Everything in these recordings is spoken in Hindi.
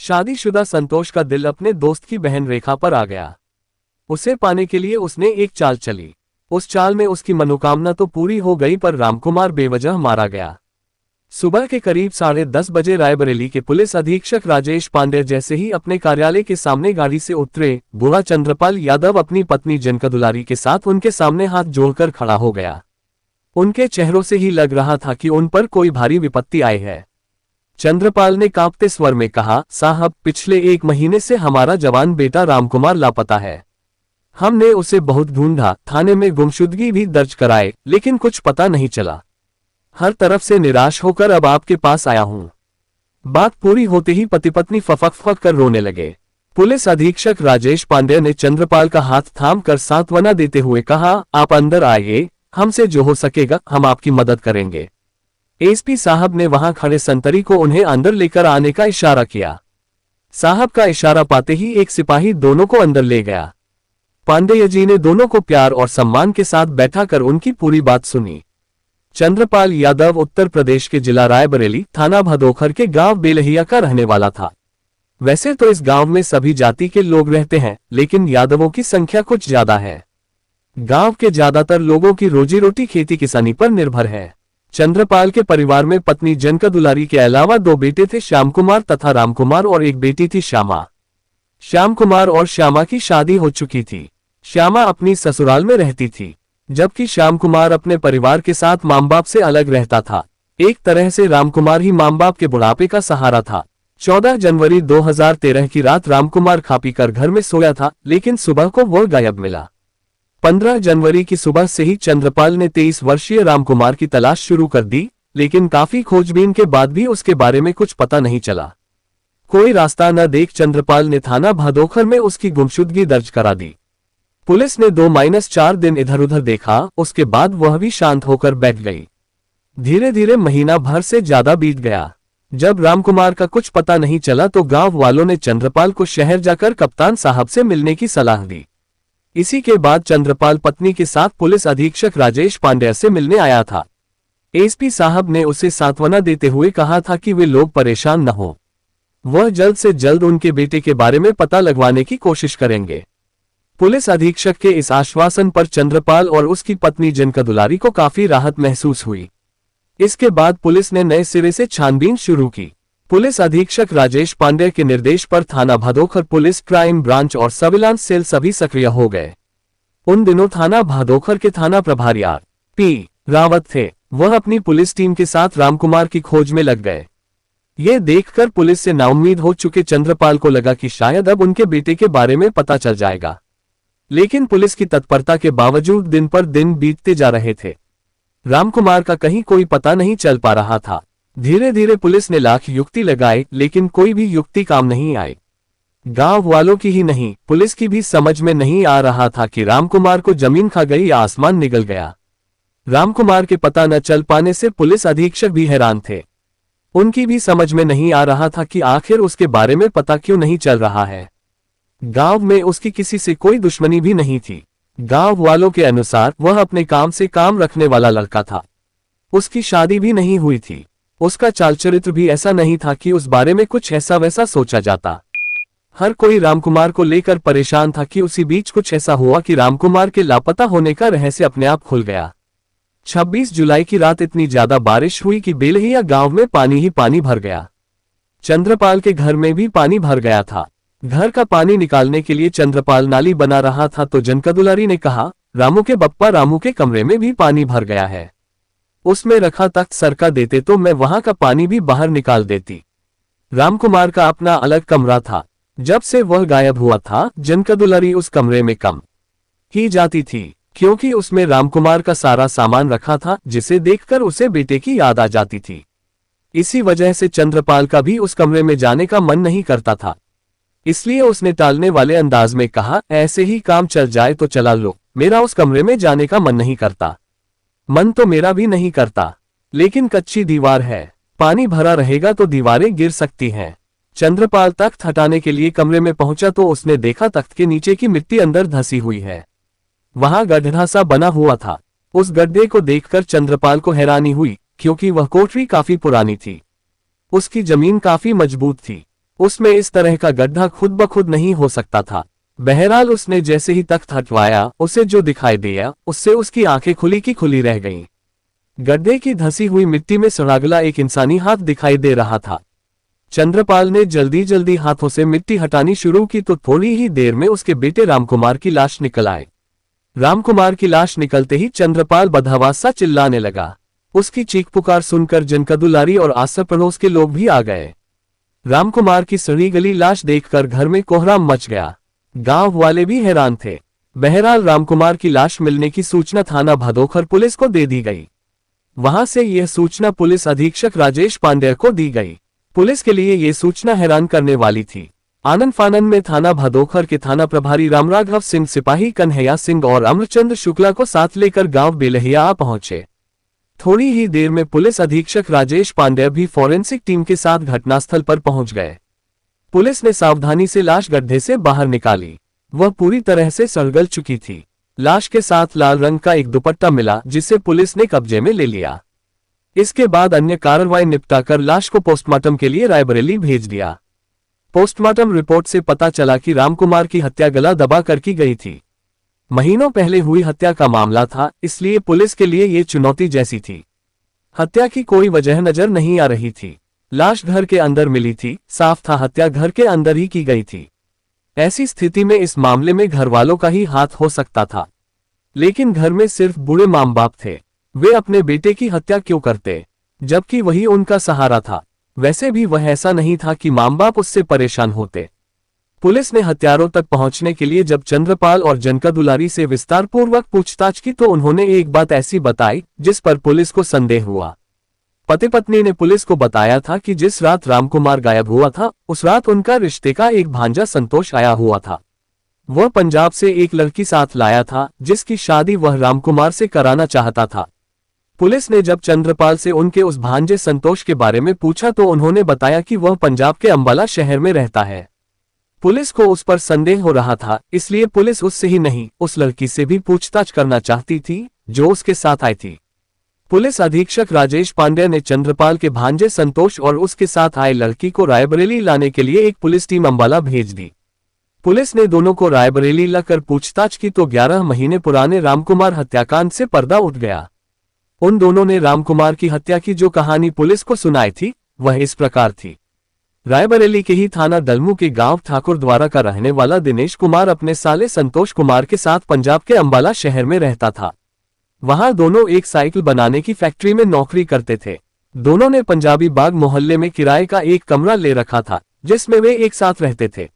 शादीशुदा संतोष का दिल अपने दोस्त की बहन रेखा पर आ गया। उसे पाने के लिए उसने एक चाल चली। उस चाल में उसकी मनोकामना तो पूरी हो गई, पर रामकुमार बेवजह मारा गया। सुबह के करीब 10:30 बजे रायबरेली के पुलिस अधीक्षक राजेश पांडे जैसे ही अपने कार्यालय के सामने गाड़ी से उतरे, बूढ़ा चंद्रपाल यादव अपनी पत्नी जनका दुलारी के साथ उनके सामने हाथ जोड़कर खड़ा हो गया। उनके चेहरों से ही लग रहा था कि उन पर कोई भारी विपत्ति आई है। चंद्रपाल ने कांपते स्वर में कहा, साहब, पिछले 1 महीने से हमारा जवान बेटा रामकुमार लापता है। हमने उसे बहुत ढूंढा, थाने में गुमशुदगी भी दर्ज कराए, लेकिन कुछ पता नहीं चला। हर तरफ से निराश होकर अब आपके पास आया हूं। बात पूरी होते ही पति पत्नी फफक कर रोने लगे। पुलिस अधीक्षक राजेश पांडे ने चंद्रपाल का हाथ थामकर सांत्वना देते हुए कहा, आप अंदर आइए, हमसे जो हो सकेगा हम आपकी मदद करेंगे। एसपी साहब ने वहां खड़े संतरी को उन्हें अंदर लेकर आने का इशारा किया। साहब का इशारा पाते ही एक सिपाही दोनों को अंदर ले गया। पांडेय जी ने दोनों को प्यार और सम्मान के साथ बैठाकर उनकी पूरी बात सुनी। चंद्रपाल यादव उत्तर प्रदेश के जिला रायबरेली, थाना भदोखर के गांव बेलहिया का रहने वाला था। वैसे तो इस गांव में सभी जाति के लोग रहते हैं, लेकिन यादवों की संख्या कुछ ज्यादा है। गांव के ज्यादातर लोगों की रोजी रोटी खेती किसानी पर निर्भर है। चंद्रपाल के परिवार में पत्नी जनका दुलारी के अलावा 2 बेटे थे, श्याम कुमार तथा राम कुमार, और एक बेटी थी श्यामा। श्याम कुमार और श्यामा की शादी हो चुकी थी। श्यामा अपनी ससुराल में रहती थी, जबकि श्याम कुमार अपने परिवार के साथ मां बाप से अलग रहता था। एक तरह से राम कुमार ही मां बाप के बुढ़ापे का सहारा था। 14 जनवरी 2013 की रात राम कुमार खा पी कर घर में सोया था, लेकिन सुबह को वो गायब मिला। 15 जनवरी की सुबह से ही चंद्रपाल ने 23 वर्षीय राम कुमार की तलाश शुरू कर दी, लेकिन काफी खोजबीन के बाद भी उसके बारे में कुछ पता नहीं चला। कोई रास्ता न देख चंद्रपाल ने थाना भदोखर में उसकी गुमशुदगी दर्ज करा दी। पुलिस ने 2-4 दिन इधर उधर देखा, उसके बाद वह भी शांत होकर बैठ गई। धीरे धीरे महीना भर से ज्यादा बीत गया। जब रामकुमार का कुछ पता नहीं चला तो गांव वालों ने चंद्रपाल को शहर जाकर कप्तान साहब से मिलने की सलाह दी। इसी के बाद चंद्रपाल पत्नी के साथ पुलिस अधीक्षक राजेश पांडे से मिलने आया था। एसपी साहब ने उसे सांत्वना देते हुए कहा था कि वे लोग परेशान न हो, वह जल्द से जल्द उनके बेटे के बारे में पता लगवाने की कोशिश करेंगे। पुलिस अधीक्षक के इस आश्वासन पर चंद्रपाल और उसकी पत्नी जनका दुलारी को काफी राहत महसूस हुई। इसके बाद पुलिस ने नए सिरे से छानबीन शुरू की। पुलिस अधीक्षक राजेश पांडे के निर्देश पर थाना भदोखर पुलिस क्राइम ब्रांच और सर्विलांस सेल सभी सक्रिय हो गए। उन दिनों थाना भदोखर के थाना प्रभारी आर.पी. रावत थे। वह अपनी पुलिस टीम के साथ रामकुमार की खोज में लग गए। ये देखकर पुलिस से नाउम्मीद हो चुके चंद्रपाल को लगा कि शायद अब उनके बेटे के बारे में पता चल जाएगा, लेकिन पुलिस की तत्परता के बावजूद दिन पर दिन बीतते जा रहे थे। रामकुमार का कहीं कोई पता नहीं चल पा रहा था। धीरे धीरे पुलिस ने लाख युक्ति लगाई, लेकिन कोई भी युक्ति काम नहीं आई। गांव वालों की ही नहीं, पुलिस की भी समझ में नहीं आ रहा था कि रामकुमार को जमीन खा गई या आसमान निगल गया। रामकुमार के पता न चल पाने से पुलिस अधीक्षक भी हैरान थे। उनकी भी समझ में नहीं आ रहा था कि आखिर उसके बारे में पता क्यों नहीं चल रहा है। गांव में उसकी किसी से कोई दुश्मनी भी नहीं थी। गांव वालों के अनुसार वह अपने काम से काम रखने वाला लड़का था। उसकी शादी भी नहीं हुई थी। उसका चाल चरित्र भी ऐसा नहीं था कि उस बारे में कुछ ऐसा वैसा सोचा जाता। हर कोई रामकुमार को लेकर परेशान था कि उसी बीच कुछ ऐसा हुआ कि रामकुमार के लापता होने का रहस्य अपने आप खुल गया। 26 जुलाई की रात इतनी ज्यादा बारिश हुई कि बेलहिया गांव में पानी ही पानी भर गया। चंद्रपाल के घर में भी पानी भर गया था। घर का पानी निकालने के लिए चंद्रपाल नाली बना रहा था तो जनका दुलारी ने कहा, रामू के बप्पा, रामू के कमरे में भी पानी भर गया है, उसमें रखा तख्त सरका देते तो मैं वहां का पानी भी बाहर निकाल देती। रामकुमार का अपना अलग कमरा था। जब से वह गायब हुआ था, जनका दुलारी उस कमरे में कम ही जाती थी, क्योंकि उसमें रामकुमार का सारा सामान रखा था, जिसे देखकर उसे बेटे की याद आ जाती थी। इसी वजह से चंद्रपाल का भी उस कमरे में जाने का मन नहीं करता था। इसलिए उसने टालने वाले अंदाज में कहा, ऐसे ही काम चल जाए तो चला लो, मेरा उस कमरे में जाने का मन नहीं करता। मन तो मेरा भी नहीं करता, लेकिन कच्ची दीवार है, पानी भरा रहेगा तो दीवारें गिर सकती हैं। चंद्रपाल तख्त हटाने के लिए कमरे में पहुंचा तो उसने देखा तख्त के नीचे की मिट्टी अंदर धंसी हुई है। वहां गड्ढा सा बना हुआ था। उस गड्ढे को देखकर चंद्रपाल को हैरानी हुई, क्योंकि वह कोठरी काफी पुरानी थी। उसकी जमीन काफी मजबूत थी। उसमें इस तरह का गड्ढा खुद ब खुद नहीं हो सकता था। बहरहाल उसने जैसे ही तख्त हटवाया, उसे जो दिखाई दिया उससे उसकी आंखें खुली की खुली रह गईं। गड्ढे की धंसी हुई मिट्टी में सड़ागला एक इंसानी हाथ दिखाई दे रहा था। चंद्रपाल ने जल्दी जल्दी हाथों से मिट्टी हटानी शुरू की तो थोड़ी ही देर में उसके बेटे रामकुमार की लाश निकल आई। रामकुमार की लाश निकलते ही चंद्रपाल बदहवास सा चिल्लाने लगा। उसकी चीख पुकार सुनकर जनकदुलारी और आस पड़ोस के लोग भी आ गए। रामकुमार की सड़ी गली लाश देखकर घर में कोहराम मच गया। गांव वाले भी हैरान थे। बहरहाल रामकुमार की लाश मिलने की सूचना थाना भदोखर पुलिस को दे दी गई। वहां से यह सूचना पुलिस अधीक्षक राजेश पांडेय को दी गई। पुलिस के लिए यह सूचना हैरान करने वाली थी। आनंद फानन में थाना भदोखर के थाना प्रभारी रामराघव सिंह, सिपाही कन्हैया सिंह और अमरचंद्र शुक्ला को साथ लेकर गांव बेलहिया आ पहुंचे। थोड़ी ही देर में पुलिस अधीक्षक राजेश पांडेय भी फॉरेंसिक टीम के साथ घटनास्थल पर पहुंच गए। पुलिस ने सावधानी से लाश गड्ढे से बाहर निकाली। वह पूरी तरह से सड़गल चुकी थी। लाश के साथ लाल रंग का एक दुपट्टा मिला, जिसे पुलिस ने कब्जे में ले लिया। इसके बाद अन्य कार्रवाई निपटाकर लाश को पोस्टमार्टम के लिए रायबरेली भेज दिया। पोस्टमार्टम रिपोर्ट से पता चला कि रामकुमार की हत्या गला दबाकर की गई थी। महीनों पहले हुई हत्या का मामला था, इसलिए पुलिस के लिए ये चुनौती जैसी थी। हत्या की कोई वजह नजर नहीं आ रही थी। लाश घर के अंदर मिली थी, साफ था हत्या घर के अंदर ही की गई थी। ऐसी स्थिति में इस मामले में घर वालों का ही हाथ हो सकता था। लेकिन घर में सिर्फ बूढ़े मां बाप थे। वे अपने बेटे की हत्या क्यों करते, जबकि वही उनका सहारा था। वैसे भी वह ऐसा नहीं था कि मां बाप उससे परेशान होते। पुलिस ने हत्यारों तक पहुंचने के लिए जब चंद्रपाल और जनकदुलारी से विस्तारपूर्वक पूछताछ की तो उन्होंने एक बात ऐसी बताई जिस पर पुलिस को संदेह हुआ। पति पत्नी ने पुलिस को बताया था कि जिस रात रामकुमार गायब हुआ था, उस रात उनका रिश्ते का एक भांजा संतोष आया हुआ था। वह पंजाब से एक लड़की साथ लाया था, जिसकी शादी वह रामकुमार से कराना चाहता था। पुलिस ने जब चंद्रपाल से उनके उस भांजे संतोष के बारे में पूछा तो उन्होंने बताया कि वह पंजाब के अंबाला शहर में रहता है। पुलिस को उस पर संदेह हो रहा था, इसलिए पुलिस उससे ही नहीं, उस लड़की से भी पूछताछ करना चाहती थी जो उसके साथ आई थी। पुलिस अधीक्षक राजेश पांडेय ने चंद्रपाल के भांजे संतोष और उसके साथ आए लड़की को रायबरेली लाने के लिए एक पुलिस टीम अंबाला भेज दी। पुलिस ने दोनों को रायबरेली लाकर पूछताछ की तो 11 महीने पुराने रामकुमार हत्याकांड से पर्दा उठ गया। उन दोनों ने रामकुमार की हत्या की जो कहानी पुलिस को सुनाई थी वह इस प्रकार थी। रायबरेली के ही थाना दलमू के गांव ठाकुरद्वारा का रहने वाला दिनेश कुमार अपने साले संतोष कुमार के साथ पंजाब के अंबाला शहर में रहता था। वहां दोनों एक साइकिल बनाने की फैक्ट्री में नौकरी करते थे। दोनों ने पंजाबी बाग मोहल्ले में किराए का एक कमरा ले रखा था, जिसमें वे एक साथ रहते थे।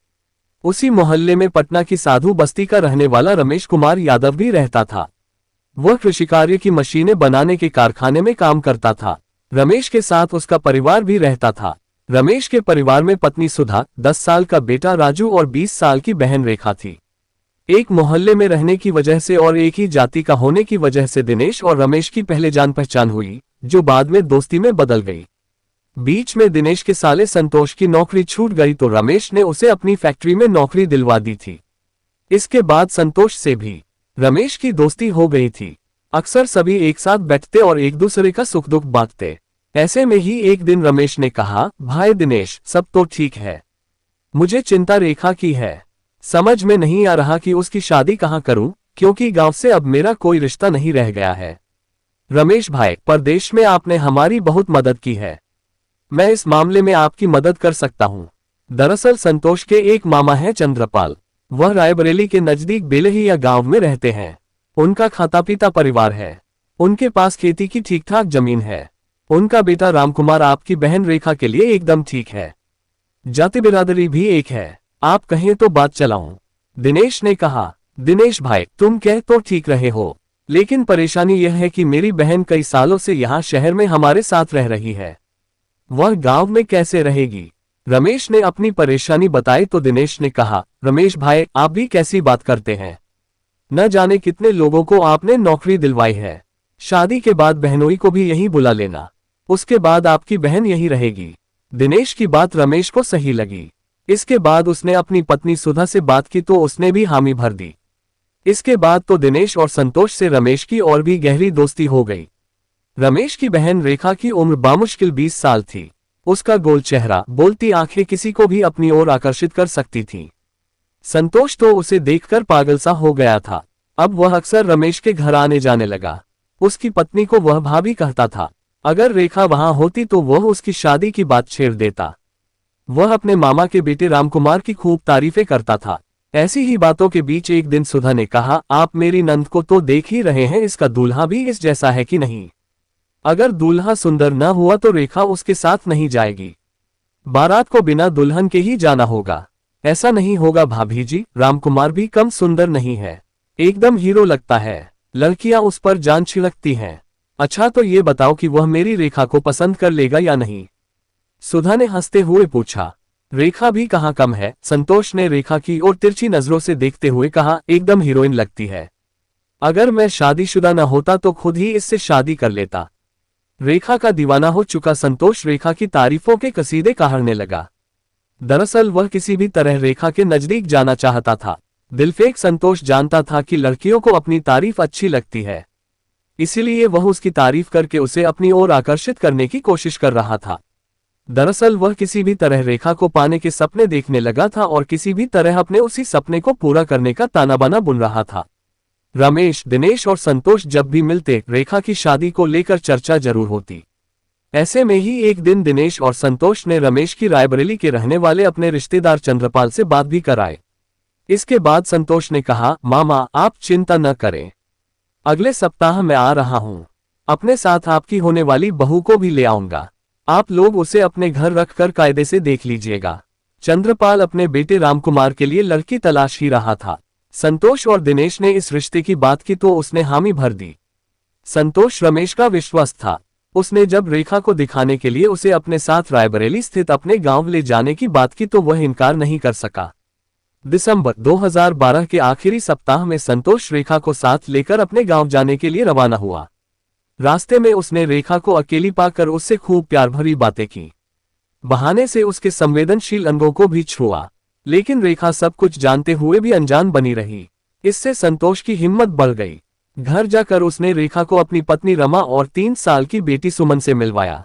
उसी मोहल्ले में पटना की साधु बस्ती का रहने वाला रमेश कुमार यादव भी रहता था। वह कृषि कार्य की मशीनें बनाने के कारखाने में काम करता था। रमेश के साथ उसका परिवार भी रहता था। रमेश के परिवार में पत्नी सुधा, 10 साल का बेटा राजू और 20 साल की बहन रेखा थी। एक मोहल्ले में रहने की वजह से और एक ही जाति का होने की वजह से दिनेश और रमेश की पहले जान पहचान हुई, जो बाद में दोस्ती में बदल गई। बीच में दिनेश के साले संतोष की नौकरी छूट गई तो रमेश ने उसे अपनी फैक्ट्री में नौकरी दिलवा दी थी। इसके बाद संतोष से भी रमेश की दोस्ती हो गई थी। अक्सर सभी एक साथ बैठते और एक दूसरे का सुख दुख बांटते। ऐसे में ही एक दिन रमेश ने कहा, भाई दिनेश, सब तो ठीक है, मुझे चिंता रेखा की है। समझ में नहीं आ रहा कि उसकी शादी कहाँ करूं, क्योंकि गांव से अब मेरा कोई रिश्ता नहीं रह गया है। रमेश भाई, परदेश में आपने हमारी बहुत मदद की है, मैं इस मामले में आपकी मदद कर सकता हूं। दरअसल संतोष के एक मामा है चंद्रपाल, वह रायबरेली के नजदीक बेलहिया गांव में रहते हैं। उनका खाता पीता परिवार है। उनके पास खेती की ठीक ठाक जमीन है। उनका बेटा रामकुमार आपकी बहन रेखा के लिए एकदम ठीक है। जाति बिरादरी भी एक है, आप कहें तो बात चलाऊं। दिनेश ने कहा, दिनेश भाई, तुम कह तो ठीक रहे हो, लेकिन परेशानी यह है कि मेरी बहन कई सालों से यहाँ शहर में हमारे साथ रह रही है, वह गांव में कैसे रहेगी। रमेश ने अपनी परेशानी बताई तो दिनेश ने कहा, रमेश भाई, आप भी कैसी बात करते हैं, न जाने कितने लोगों को आपने नौकरी दिलवाई है। शादी के बाद बहनोई को भी यहीं बुला लेना, उसके बाद आपकी बहन यहीं रहेगी। दिनेश की बात रमेश को सही लगी। इसके बाद उसने अपनी पत्नी सुधा से बात की तो उसने भी हामी भर दी। इसके बाद तो दिनेश और संतोष से रमेश की और भी गहरी दोस्ती हो गई। रमेश की बहन रेखा की उम्र बामुश्किल 20 साल थी। उसका गोल चेहरा, बोलती आंखें किसी को भी अपनी ओर आकर्षित कर सकती थीं। संतोष तो उसे देखकर पागल सा हो गया था। अब वह अक्सर रमेश के घर आने जाने लगा। उसकी पत्नी को वह भाभी कहता था। अगर रेखा वहां होती तो वह उसकी शादी की बात छेड़ देता। वह अपने मामा के बेटे रामकुमार की खूब तारीफें करता था। ऐसी ही बातों के बीच एक दिन सुधा ने कहा, आप मेरी नंद को तो देख ही रहे हैं, इसका दूल्हा भी इस जैसा है कि नहीं? अगर दूल्हा सुंदर न हुआ तो रेखा उसके साथ नहीं जाएगी। बारात को बिना दुल्हन के ही जाना होगा। ऐसा नहीं होगा भाभी जी, रामकुमार भी कम सुंदर नहीं है, एकदम हीरो लगता है। लड़कियां उस पर जान छिड़कती हैं। अच्छा तो ये बताओ कि वह मेरी रेखा को पसंद कर लेगा या नहीं? सुधा ने हंसते हुए पूछा। रेखा भी कहाँ कम है, संतोष ने रेखा की ओर तिरछी नजरों से देखते हुए कहा, एकदम हीरोइन लगती है। अगर मैं शादीशुदा न होता तो खुद ही इससे शादी कर लेता। रेखा का दीवाना हो चुका संतोष रेखा की तारीफों के कसीदे कहने लगा। दरअसल वह किसी भी तरह रेखा के नजदीक जाना चाहता था। दिलफेक संतोष जानता था कि लड़कियों को अपनी तारीफ अच्छी लगती है, इसीलिए वह उसकी तारीफ करके उसे अपनी ओर आकर्षित करने की कोशिश कर रहा था। दरअसल वह किसी भी तरह रेखा को पाने के सपने देखने लगा था और किसी भी तरह अपने उसी सपने को पूरा करने का ताना बाना बुन रहा था। रमेश, दिनेश और संतोष जब भी मिलते रेखा की शादी को लेकर चर्चा जरूर होती। ऐसे में ही एक दिन दिनेश और संतोष ने रमेश की रायबरेली के रहने वाले अपने रिश्तेदार चंद्रपाल से बात भी कराई। इसके बाद संतोष ने कहा, मामा आप चिंता न करें, अगले सप्ताह मैं आ रहा हूं। अपने साथ आपकी होने वाली बहू को भी ले आऊंगा। आप लोग उसे अपने घर रखकर कायदे से देख लीजिएगा। चंद्रपाल अपने बेटे रामकुमार के लिए लड़की तलाश ही रहा था। संतोष और दिनेश ने इस रिश्ते की बात की तो उसने हामी भर दी। संतोष रमेश का विश्वास था। उसने जब रेखा को दिखाने के लिए उसे अपने साथ रायबरेली स्थित अपने गांव ले जाने की बात की तो वह इनकार नहीं कर सका। दिसंबर 2012 के आखिरी सप्ताह में संतोष रेखा को साथ लेकर अपने गांव जाने के लिए रवाना हुआ। रास्ते में उसने रेखा को अकेली पाकर उससे खूब प्यार भरी बातें की। बहाने से उसके संवेदनशील अंगों को भी छुआ, लेकिन रेखा सब कुछ जानते हुए भी अनजान बनी रही। इससे संतोष की हिम्मत बढ़ गई। घर जाकर उसने रेखा को अपनी पत्नी रमा और 3 साल की बेटी सुमन से मिलवाया।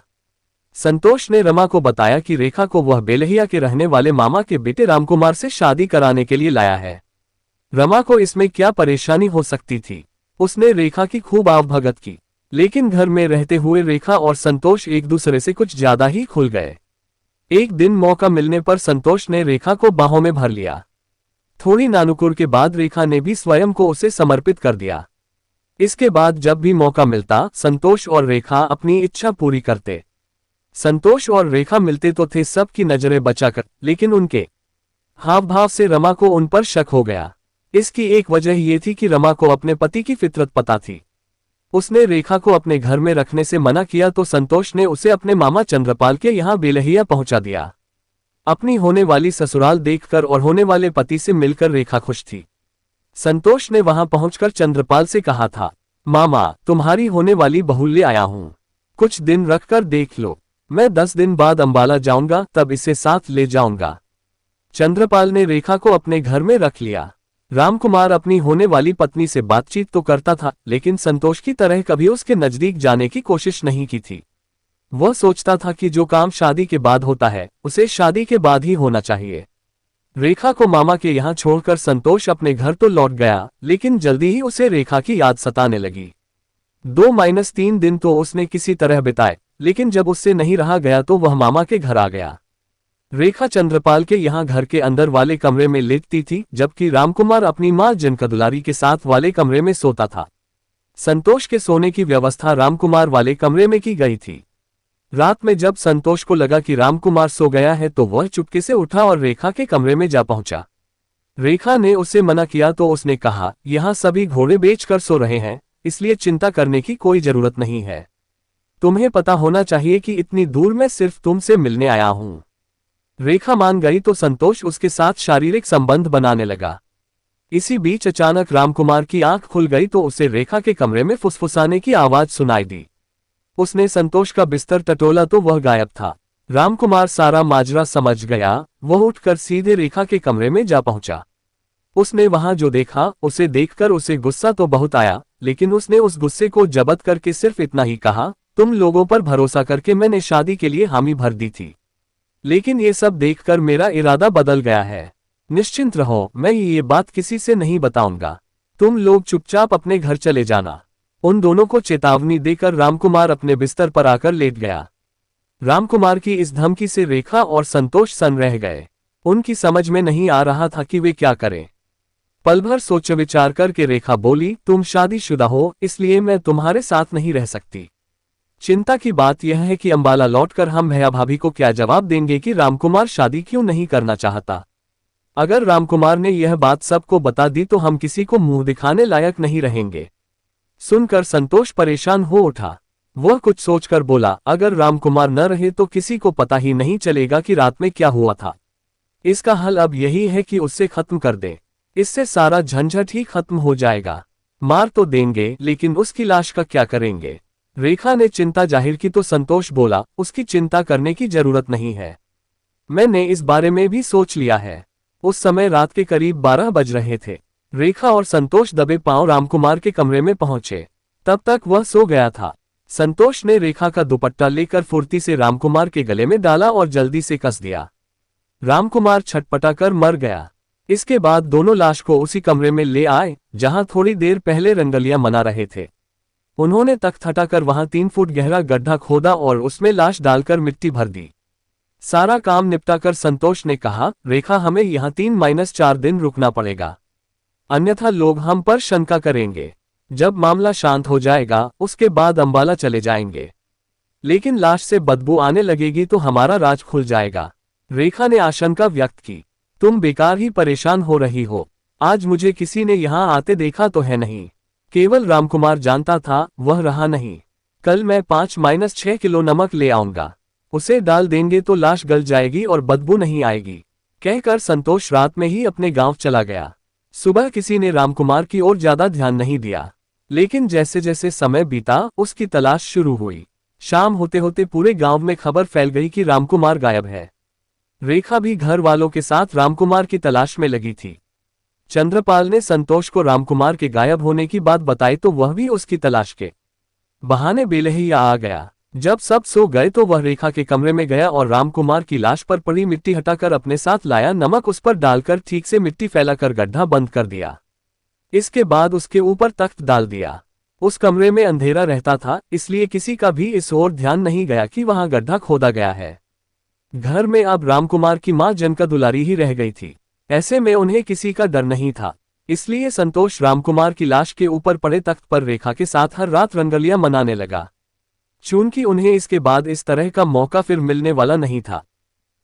संतोष ने रमा को बताया कि रेखा को वह बेलहिया के रहने वाले मामा के बेटे रामकुमार से शादी कराने के लिए लाया है। रमा को इसमें क्या परेशानी हो सकती थी। उसने रेखा की खूब आवभगत की, लेकिन घर में रहते हुए रेखा और संतोष एक दूसरे से कुछ ज्यादा ही खुल गए। एक दिन मौका मिलने पर संतोष ने रेखा को बाहों में भर लिया। थोड़ी नानुकुर के बाद रेखा ने भी स्वयं को उसे समर्पित कर दिया। इसके बाद जब भी मौका मिलता संतोष और रेखा अपनी इच्छा पूरी करते। संतोष और रेखा मिलते तो थे सबकी नजरें बचाकर, लेकिन उनके हाव भाव से रमा को उन पर शक हो गया। इसकी एक वजह ये थी कि रमा को अपने पति की फितरत पता थी। उसने रेखा को अपने घर में रखने से मना किया तो संतोष ने उसे अपने मामा चंद्रपाल के यहाँ बेलहिया पहुंचा दिया। अपनी होने वाली ससुराल देखकर और होने वाले पति से मिलकर रेखा खुश थी। संतोष ने वहां पहुंचकर चंद्रपाल से कहा था, मामा तुम्हारी होने वाली बहू ले आया हूं, कुछ दिन रखकर देख लो। मैं 10 दिन बाद अंबाला जाऊंगा, तब इसे साथ ले जाऊंगा। चंद्रपाल ने रेखा को अपने घर में रख लिया। रामकुमार अपनी होने वाली पत्नी से बातचीत तो करता था, लेकिन संतोष की तरह कभी उसके नजदीक जाने की कोशिश नहीं की थी। वह सोचता था कि जो काम शादी के बाद होता है उसे शादी के बाद ही होना चाहिए। रेखा को मामा के यहाँ छोड़कर संतोष अपने घर तो लौट गया, लेकिन जल्दी ही उसे रेखा की याद सताने लगी। 2-3 दिन तो उसने किसी तरह बिताए, लेकिन जब उससे नहीं रहा गया तो वह मामा के घर आ गया। रेखा चंद्रपाल के यहाँ घर के अंदर वाले कमरे में लेटती थी, जबकि रामकुमार अपनी मां जनकदुलारी के साथ वाले कमरे में सोता था। संतोष के सोने की व्यवस्था रामकुमार वाले कमरे में की गई थी। रात में जब संतोष को लगा कि रामकुमार सो गया है तो वह चुपके से उठा और रेखा के कमरे में जा पहुंचा। रेखा ने उसे मना किया तो उसने कहा, यहाँ सभी घोड़े बेचकर सो रहे हैं, इसलिए चिंता करने की कोई जरूरत नहीं है। तुम्हें पता होना चाहिए कि इतनी दूर मैं सिर्फ तुमसे मिलने आया हूं। रेखा मान गई तो संतोष उसके साथ शारीरिक संबंध बनाने लगा। इसी बीच अचानक रामकुमार की आंख खुल गई तो उसे रेखा के कमरे में फुसफुसाने की आवाज सुनाई दी। उसने संतोष का बिस्तर टटोला तो वह गायब था। रामकुमार सारा माजरा समझ गया। वह उठकर सीधे रेखा के कमरे में जा पहुंचा। उसने वहां जो देखा उसे देखकर उसे गुस्सा तो बहुत आया, लेकिन उसने उस गुस्से को जब्त करके सिर्फ इतना ही कहा, तुम लोगों पर भरोसा करके मैंने शादी के लिए हामी भर दी थी, लेकिन ये सब देखकर मेरा इरादा बदल गया है। निश्चिंत रहो, मैं ये बात किसी से नहीं बताऊंगा। तुम लोग चुपचाप अपने घर चले जाना। उन दोनों को चेतावनी देकर रामकुमार अपने बिस्तर पर आकर लेट गया। रामकुमार की इस धमकी से रेखा और संतोष सन्न रह गए। उनकी समझ में नहीं आ रहा था कि वे क्या करें। पल भर सोच विचार करके रेखा बोली, तुम शादीशुदा हो, इसलिए मैं तुम्हारे साथ नहीं रह सकती। चिंता की बात यह है कि अंबाला लौटकर हम भैया भाभी को क्या जवाब देंगे कि रामकुमार शादी क्यों नहीं करना चाहता। अगर रामकुमार ने यह बात सबको बता दी तो हम किसी को मुंह दिखाने लायक नहीं रहेंगे। सुनकर संतोष परेशान हो उठा। वह कुछ सोचकर बोला, अगर रामकुमार न रहे तो किसी को पता ही नहीं चलेगा कि रात में क्या हुआ था। इसका हल अब यही है कि उससे खत्म कर दें। इससे सारा झंझट ही खत्म हो जाएगा। मार तो देंगे, लेकिन उसकी लाश का क्या करेंगे। रेखा ने चिंता जाहिर की तो संतोष बोला, उसकी चिंता करने की जरूरत नहीं है। मैंने इस बारे में भी सोच लिया है। उस समय रात के करीब 12 बज रहे थे। रेखा और संतोष दबे पांव रामकुमार के कमरे में पहुंचे। तब तक वह सो गया था। संतोष ने रेखा का दुपट्टा लेकर फुर्ती से रामकुमार के गले में डाला और जल्दी से कस दिया। रामकुमार छटपटाकर मर गया। इसके बाद दोनों लाश को उसी कमरे में ले आए जहां थोड़ी देर पहले रंगलियां मना रहे थे। उन्होंने तख्त हटाकर वहां 3 फुट गहरा गड्ढा खोदा और उसमें लाश डालकर मिट्टी भर दी। सारा काम निपटाकर संतोष ने कहा, रेखा हमें यहाँ 3-4 दिन रुकना पड़ेगा, अन्यथा लोग हम पर शंका करेंगे। जब मामला शांत हो जाएगा उसके बाद अंबाला चले जाएंगे, लेकिन लाश से बदबू आने लगेगी तो हमारा राज खुल जाएगा। रेखा ने आशंका व्यक्त की, तुम बेकार ही परेशान हो रही हो। आज मुझे किसी ने यहाँ आते देखा तो है नहीं, केवल रामकुमार जानता था, वह रहा नहीं। कल मैं 5-6 किलो नमक ले आऊंगा, उसे डाल देंगे तो लाश गल जाएगी और बदबू नहीं आएगी। कहकर संतोष रात में ही अपने गांव चला गया। सुबह किसी ने रामकुमार की ओर ज्यादा ध्यान नहीं दिया, लेकिन जैसे जैसे समय बीता उसकी तलाश शुरू हुई। शाम होते होते पूरे गांव में खबर फैल गई कि रामकुमार गायब है। रेखा भी घर वालों के साथ रामकुमार की तलाश में लगी थी। चंद्रपाल ने संतोष को रामकुमार के गायब होने की बात बताई तो वह भी उसकी तलाश के बहाने बेलहिया आ गया। जब सब सो गए तो वह रेखा के कमरे में गया और रामकुमार की लाश पर पड़ी मिट्टी हटाकर अपने साथ लाया, नमक उस पर डालकर ठीक से मिट्टी फैलाकर गड्ढा बंद कर दिया। इसके बाद उसके ऊपर तख्त डाल दिया। उस कमरे में अंधेरा रहता था, इसलिए किसी का भी इस ओर ध्यान नहीं गया कि वहां गड्ढा खोदा गया है। घर में अब रामकुमार की मां जनका दुलारी ही रह गई थी। ऐसे में उन्हें किसी का डर नहीं था, इसलिए संतोष रामकुमार की लाश के ऊपर पड़े तख्त पर रेखा के साथ हर रात रंगलियां मनाने लगा। चूंकि उन्हें इसके बाद इस तरह का मौका फिर मिलने वाला नहीं था,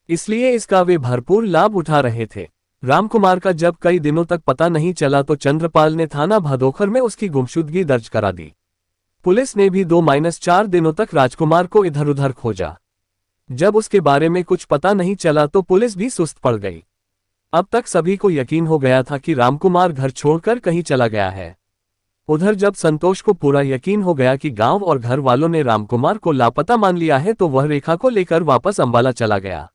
इसलिए इसका वे भरपूर लाभ उठा रहे थे। रामकुमार का जब कई दिनों तक पता नहीं चला तो चंद्रपाल ने थाना भदोखर में उसकी गुमशुदगी दर्ज करा दी। पुलिस ने भी 2-4 दिनों तक राजकुमार को इधर उधर खोजा। जब उसके बारे में कुछ पता नहीं चला तो पुलिस भी सुस्त पड़ गई। अब तक सभी को यकीन हो गया था कि रामकुमार घर छोड़कर कहीं चला गया है। उधर जब संतोष को पूरा यकीन हो गया कि गांव और घर वालों ने रामकुमार को लापता मान लिया है तो वह रेखा को लेकर वापस अंबाला चला गया।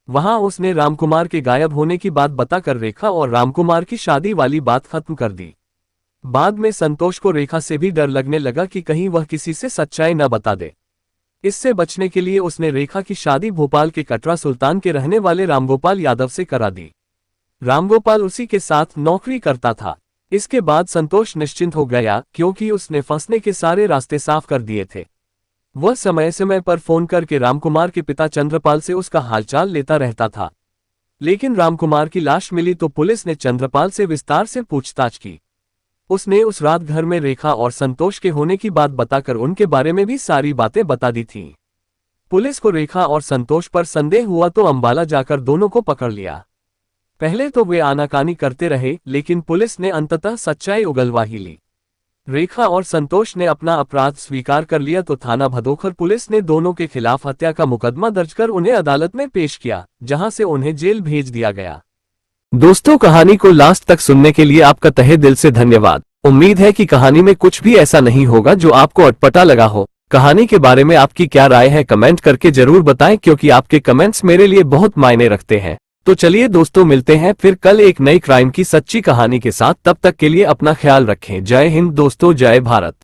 वहां उसने रामकुमार के गायब होने की बात बताकर रेखा और रामकुमार की शादी वाली बात खत्म कर दी। बाद में संतोष को रेखा से भी डर लगने लगा कि कहीं वह किसी से सच्चाई न बता दे। इससे बचने के लिए उसने रेखा की शादी भोपाल के कटरा सुल्तान के रहने वाले रामगोपाल यादव से करा दी। रामगोपाल उसी के साथ नौकरी करता था। इसके बाद संतोष निश्चिंत हो गया, क्योंकि उसने फंसने के सारे रास्ते साफ कर दिए थे। वह समय समय पर फोन करके रामकुमार के पिता चंद्रपाल से उसका हालचाल लेता रहता था। लेकिन रामकुमार की लाश मिली तो पुलिस ने चंद्रपाल से विस्तार से पूछताछ की। उसने उस रात घर में रेखा और संतोष के होने की बात बताकर उनके बारे में भी सारी बातें बता दी थीं। पुलिस को रेखा और संतोष पर संदेह हुआ तो अंबाला जाकर दोनों को पकड़ लिया। पहले तो वे आनाकानी करते रहे, लेकिन पुलिस ने अंततः सच्चाई उगलवा ही ली। रेखा और संतोष ने अपना अपराध स्वीकार कर लिया तो थाना भदोखर पुलिस ने दोनों के खिलाफ हत्या का मुकदमा दर्ज कर उन्हें अदालत में पेश किया, जहां से उन्हें जेल भेज दिया गया। दोस्तों, कहानी को लास्ट तक सुनने के लिए आपका तहे दिल से धन्यवाद। उम्मीद है कि कहानी में कुछ भी ऐसा नहीं होगा जो आपको अटपटा लगा हो। कहानी के बारे में आपकी क्या राय है कमेंट करके जरूर बताएं, क्योंकि आपके कमेंट्स मेरे लिए बहुत मायने रखते हैं। तो चलिए दोस्तों, मिलते हैं फिर कल एक नई क्राइम की सच्ची कहानी के साथ। तब तक के लिए अपना ख्याल रखें। जय हिंद दोस्तों, जय भारत।